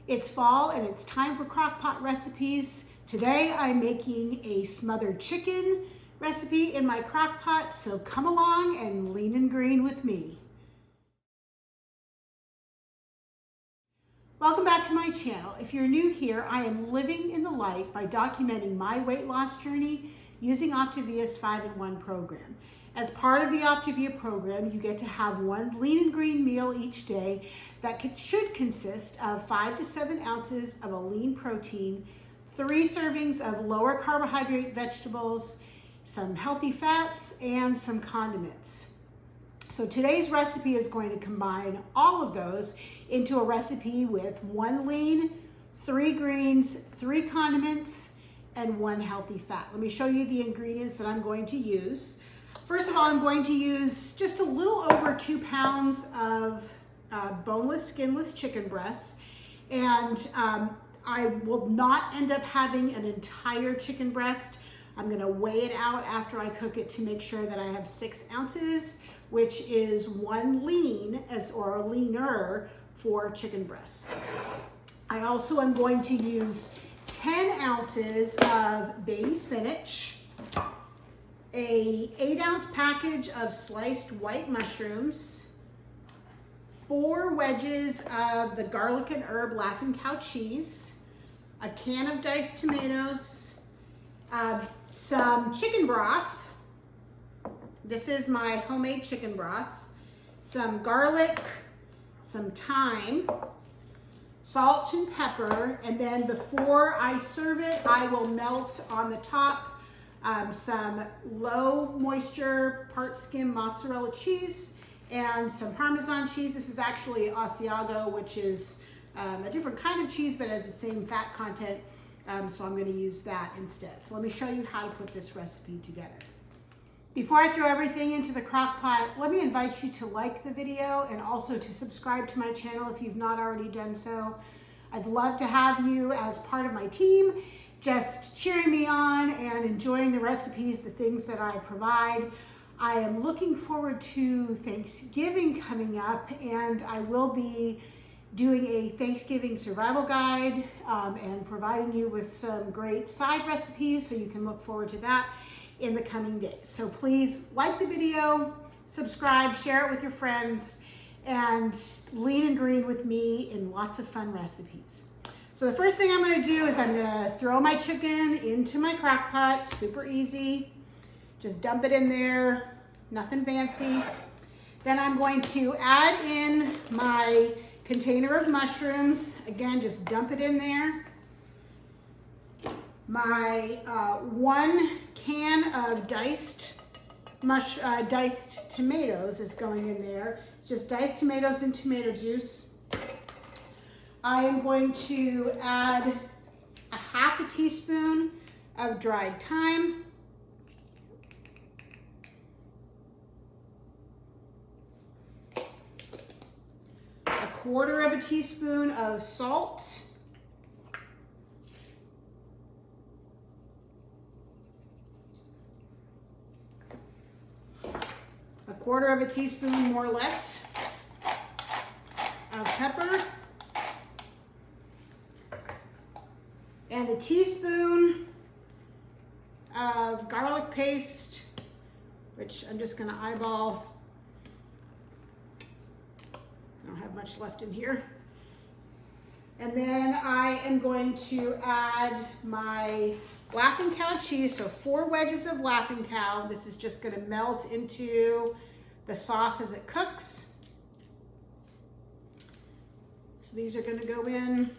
It's fall and it's time for crock pot recipes. Today I'm making a smothered chicken recipe in my crock pot, so come along and lean and green with me. Welcome back to my channel. If you're new here, I am living in the light by documenting my weight loss journey using Optavia's 5-in-1 program. As part of the Optavia program, you get to have one lean and green meal each day that should consist of 5 to 7 ounces of a lean protein, 3 servings of lower carbohydrate vegetables, some healthy fats, and some condiments. So today's recipe is going to combine all of those into a recipe with 1 lean, 3 greens, 3 condiments, and 1 healthy fat. Let me show you the ingredients that I'm going to use. First of all, I'm going to use just a little over 2 pounds of boneless, skinless chicken breasts. And I will not end up having an entire chicken breast. I'm gonna weigh it out after I cook it to make sure that I have 6 ounces, which is 1 lean or a leaner for chicken breasts. I also am going to use 10 ounces of baby spinach, a 8-ounce package of sliced white mushrooms, 4 wedges of the garlic and herb Laughing Cow cheese, a can of diced tomatoes, some chicken broth. This is my homemade chicken broth, some garlic, some thyme, salt and pepper, and then before I serve it, I will melt on the top some low moisture part skim mozzarella cheese and some parmesan cheese. This is actually Asiago, which is a different kind of cheese, but has the same fat content. So I'm going to use that instead. So let me show you how to put this recipe together. Before I throw everything into the crock pot, let me invite you to like the video and also to subscribe to my channel if you've not already done so. I'd love to have you as part of my team, just cheering me on and enjoying the recipes, the things that I provide. I am looking forward to Thanksgiving coming up, and I will be doing a Thanksgiving survival guide and providing you with some great side recipes, so you can look forward to that in the coming days. So please like the video, subscribe, share it with your friends, and lean and green with me in lots of fun recipes. So the first thing I'm gonna do is I'm gonna throw my chicken into my crock pot, super easy. Just dump it in there, nothing fancy. Then I'm going to add in my container of mushrooms. Again, just dump it in there. My 1 can of diced tomatoes is going in there. It's just diced tomatoes and tomato juice. I am going to add a 1/2 teaspoon of dried thyme. A 1/4 teaspoon of salt. A 1/4 teaspoon, more or less, of pepper. And a teaspoon of garlic paste, which I'm just gonna eyeball. I don't have much left in here. And then I am going to add my Laughing Cow cheese, so 4 wedges of Laughing Cow. This is just gonna melt into the sauce as it cooks. So these are gonna go in.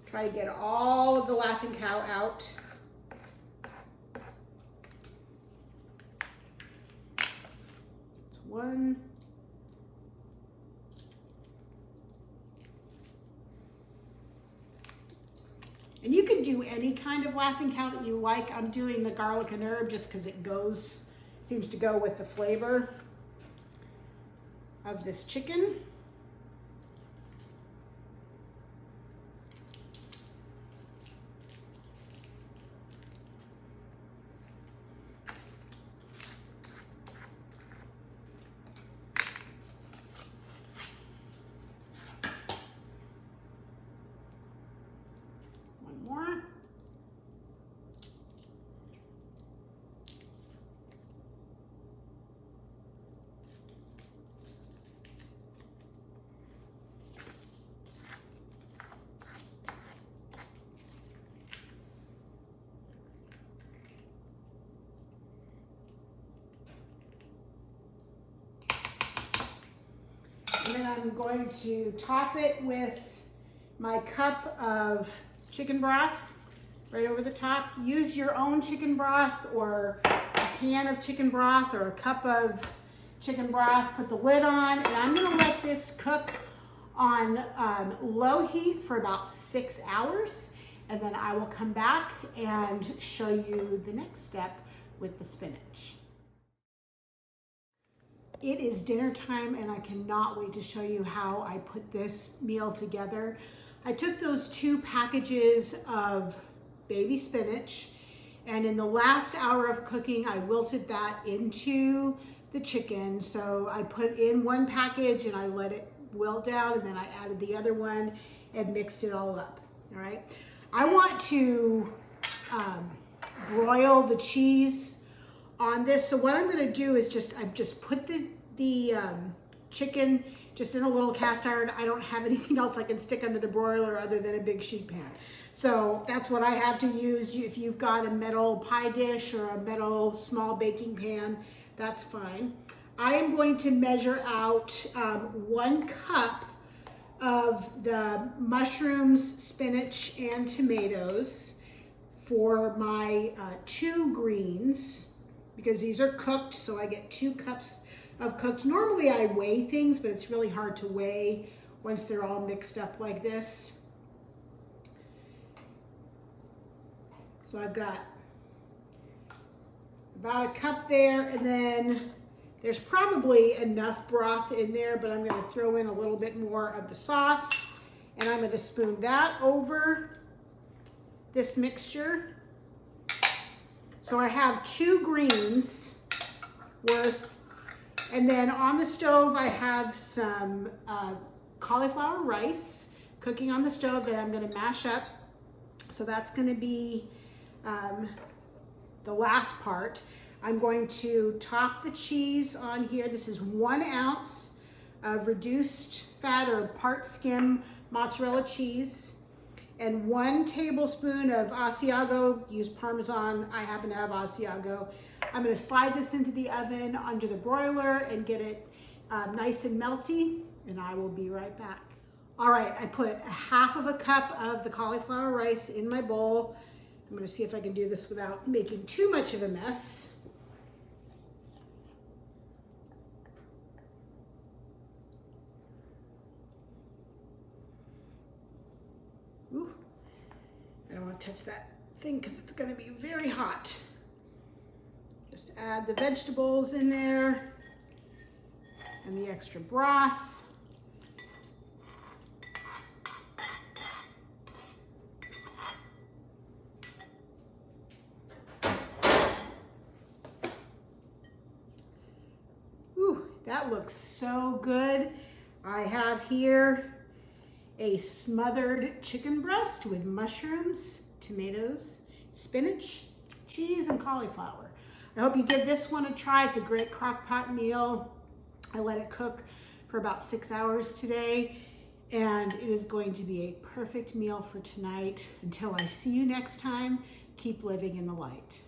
Try to get all of the Laughing Cow out. It's 1. And you can do any kind of Laughing Cow that you like. I'm doing the garlic and herb just because it seems to go with the flavor of this chicken. am going to top it with my cup of chicken broth right over the top. Use your own chicken broth or a can of chicken broth or a cup of chicken broth. Put the lid on, and I'm gonna let this cook on low heat for about 6 hours, and then I will come back and show you the next step with the spinach. It is dinner time, and I cannot wait to show you how I put this meal together. I took those 2 packages of baby spinach, and in the last hour of cooking, I wilted that into the chicken. So I put in 1 package and I let it wilt down, and then I added the other one and mixed it all up. All right. I want to broil the cheese on this. So what I'm going to do is I've just put the chicken just in a little cast iron. I don't have anything else I can stick under the broiler other than a big sheet pan. So that's what I have to use. If you've got a metal pie dish or a metal small baking pan, that's fine. I am going to measure out 1 cup of the mushrooms, spinach, and tomatoes for my 2 greens, because these are cooked, so I get 2 cups of cooked. Normally I weigh things, but it's really hard to weigh once they're all mixed up like this. So I've got about a cup there, and then there's probably enough broth in there, but I'm going to throw in a little bit more of the sauce, and I'm going to spoon that over this mixture. So I have 2 greens worth, and then on the stove I have some cauliflower rice cooking on the stove that I'm going to mash up. So that's going to be the last part. I'm going to top the cheese on here. This is 1 ounce of reduced fat or part skim mozzarella cheese, and 1 tablespoon of Asiago. Use Parmesan. I happen to have Asiago. I'm going to slide this into the oven under the broiler and get it nice and melty, and I will be right back. All right, I put a half of a cup of the cauliflower rice in my bowl. I'm going to see if I can do this without making too much of a mess. Ooh, I don't want to touch that thing because it's going to be very hot. Just add the vegetables in there and the extra broth. Ooh, that looks so good. I have here a smothered chicken breast with mushrooms, tomatoes, spinach, cheese, and cauliflower. I hope you give this one a try. It's a great crock pot meal. I let it cook for about 6 hours today, and it is going to be a perfect meal for tonight. Until I see you next time, keep living in the light.